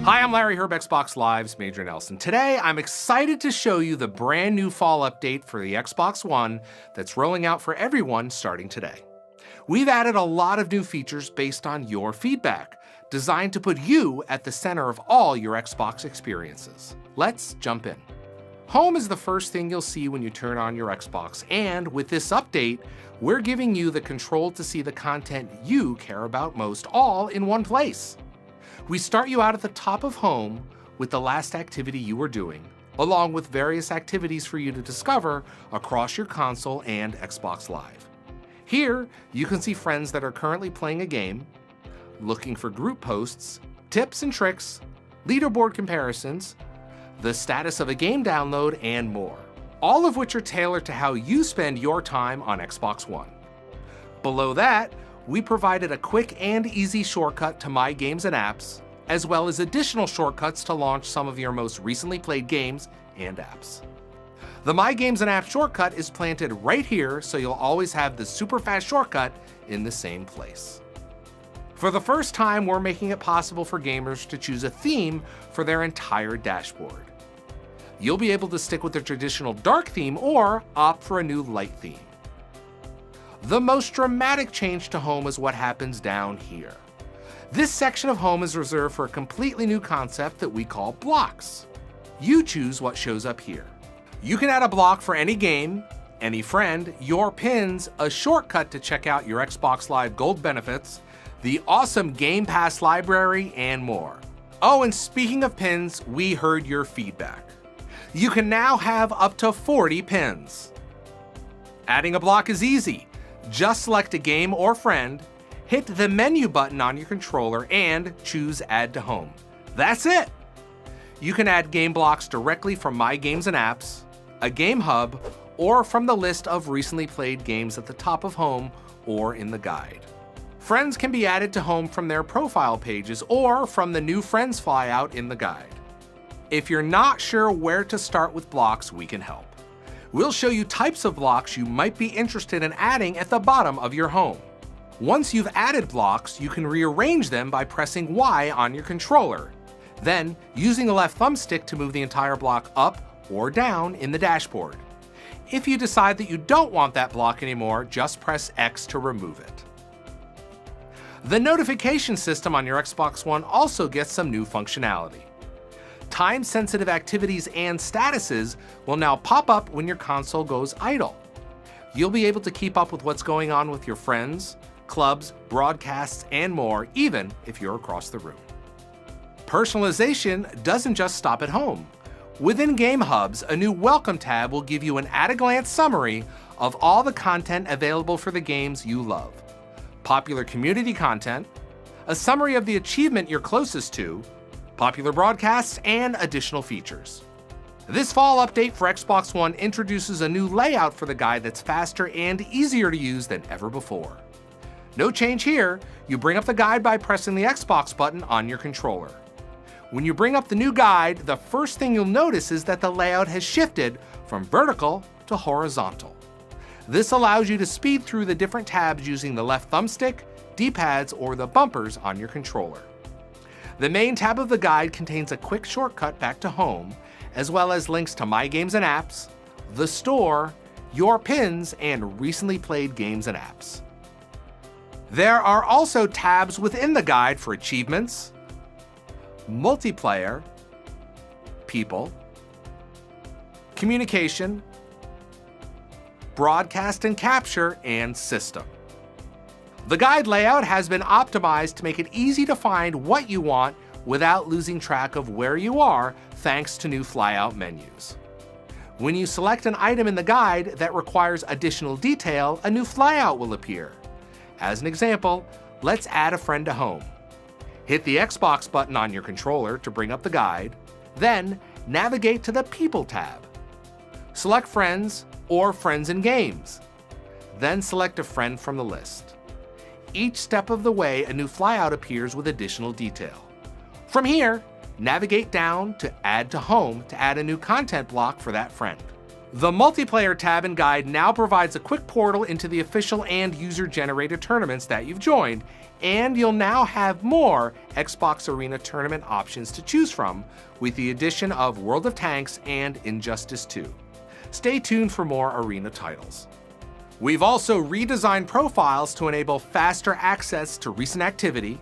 Hi, I'm Larry Herb, Xbox Live's Major Nelson. Today, I'm excited to show you the brand new fall update for the Xbox One that's rolling out for everyone starting today. We've added a lot of new features based on your feedback, designed to put you at the center of all your Xbox experiences. Let's jump in. Home is the first thing you'll see when you turn on your Xbox, and with this update, we're giving you the control to see the content you care about most all in one place. We start you out at the top of Home with the last activity you were doing, along with various activities for you to discover across your console and Xbox Live. Here, you can see friends that are currently playing a game, looking for group posts, tips and tricks, leaderboard comparisons, the status of a game download, and more, all of which are tailored to how you spend your time on Xbox One. Below that, we provided a quick and easy shortcut to My Games and Apps, as well as additional shortcuts to launch some of your most recently played games and apps. The My Games and Apps shortcut is planted right here, so you'll always have the super fast shortcut in the same place. For the first time, we're making it possible for gamers to choose a theme for their entire dashboard. You'll be able to stick with the traditional dark theme or opt for a new light theme. The most dramatic change to Home is what happens down here. This section of Home is reserved for a completely new concept that we call blocks. You choose what shows up here. You can add a block for any game, any friend, your pins, a shortcut to check out your Xbox Live Gold benefits, the awesome Game Pass library, and more. Oh, and speaking of pins, we heard your feedback. You can now have up to 40 pins. Adding a block is easy. Just select a game or friend, hit the menu button on your controller, and choose Add to Home. That's it! You can add game blocks directly from My Games and Apps, a game hub, or from the list of recently played games at the top of Home or in the guide. Friends can be added to Home from their profile pages or from the new Friends flyout in the guide. If you're not sure where to start with blocks, we can help. We'll show you types of blocks you might be interested in adding at the bottom of your Home. Once you've added blocks, you can rearrange them by pressing Y on your controller, then using the left thumbstick to move the entire block up or down in the dashboard. If you decide that you don't want that block anymore, just press X to remove it. The notification system on your Xbox One also gets some new functionality. Time-sensitive activities and statuses will now pop up when your console goes idle. You'll be able to keep up with what's going on with your friends, clubs, broadcasts, and more, even if you're across the room. Personalization doesn't just stop at Home. Within Game Hubs, a new Welcome tab will give you an at-a-glance summary of all the content available for the games you love, popular community content, a summary of the achievement you're closest to, popular broadcasts, and additional features. This fall update for Xbox One introduces a new layout for the guide that's faster and easier to use than ever before. No change here, you bring up the guide by pressing the Xbox button on your controller. When you bring up the new guide, the first thing you'll notice is that the layout has shifted from vertical to horizontal. This allows you to speed through the different tabs using the left thumbstick, D-pads, or the bumpers on your controller. The main tab of the guide contains a quick shortcut back to Home, as well as links to My Games and Apps, the store, your pins, and recently played games and apps. There are also tabs within the guide for achievements, multiplayer, people, communication, broadcast and capture, and system. The guide layout has been optimized to make it easy to find what you want without losing track of where you are, thanks to new flyout menus. When you select an item in the guide that requires additional detail, a new flyout will appear. As an example, let's add a friend to Home. Hit the Xbox button on your controller to bring up the guide, then navigate to the People tab. Select Friends or Friends and Games, then select a friend from the list. Each step of the way, a new flyout appears with additional detail. From here, navigate down to Add to Home to add a new content block for that friend. The multiplayer tab and guide now provides a quick portal into the official and user-generated tournaments that you've joined, and you'll now have more Xbox Arena tournament options to choose from with the addition of World of Tanks and Injustice 2. Stay tuned for more Arena titles. We've also redesigned profiles to enable faster access to recent activity,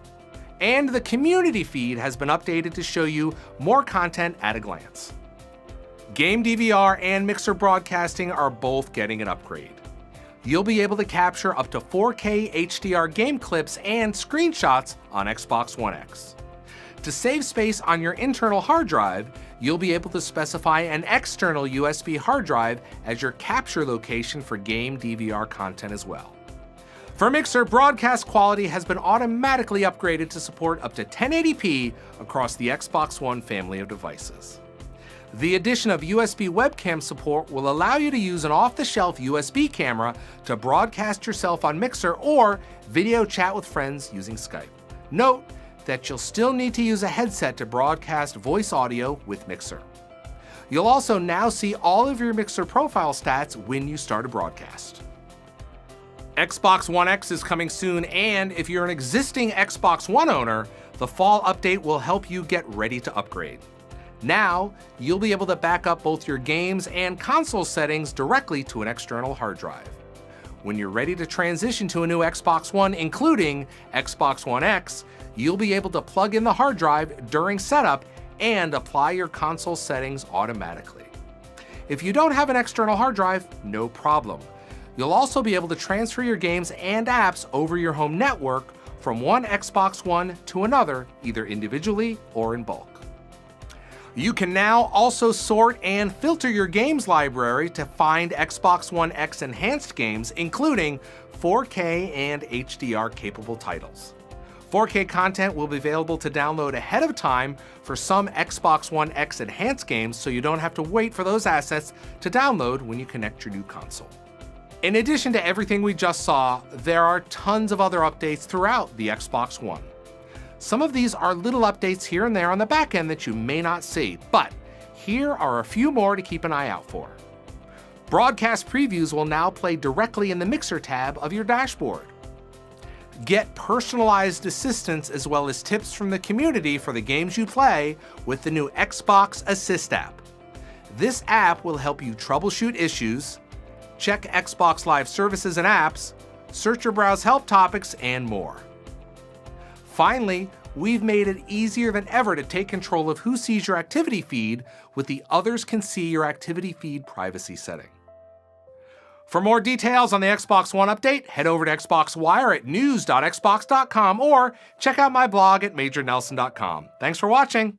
and the community feed has been updated to show you more content at a glance. Game DVR and Mixer broadcasting are both getting an upgrade. You'll be able to capture up to 4K HDR game clips and screenshots on Xbox One X. To save space on your internal hard drive, you'll be able to specify an external USB hard drive as your capture location for game DVR content as well. For Mixer, broadcast quality has been automatically upgraded to support up to 1080p across the Xbox One family of devices. The addition of USB webcam support will allow you to use an off-the-shelf USB camera to broadcast yourself on Mixer or video chat with friends using Skype. Note that you'll still need to use a headset to broadcast voice audio with Mixer. You'll also now see all of your Mixer profile stats when you start a broadcast. Xbox One X is coming soon, and if you're an existing Xbox One owner, the fall update will help you get ready to upgrade. Now, you'll be able to back up both your games and console settings directly to an external hard drive. When you're ready to transition to a new Xbox One, including Xbox One X, you'll be able to plug in the hard drive during setup and apply your console settings automatically. If you don't have an external hard drive, no problem. You'll also be able to transfer your games and apps over your home network from one Xbox One to another, either individually or in bulk. You can now also sort and filter your games library to find Xbox One X enhanced games, including 4K and HDR capable titles. 4K content will be available to download ahead of time for some Xbox One X enhanced games, so you don't have to wait for those assets to download when you connect your new console. In addition to everything we just saw, there are tons of other updates throughout the Xbox One. Some of these are little updates here and there on the back end that you may not see, but here are a few more to keep an eye out for. Broadcast previews will now play directly in the Mixer tab of your dashboard. Get personalized assistance as well as tips from the community for the games you play with the new Xbox Assist app. This app will help you troubleshoot issues, check Xbox Live services and apps, search or browse help topics, and more. Finally, we've made it easier than ever to take control of who sees your activity feed with the Others Can See Your Activity Feed privacy setting. For more details on the Xbox One update, head over to Xbox Wire at news.xbox.com or check out my blog at majornelson.com. Thanks for watching.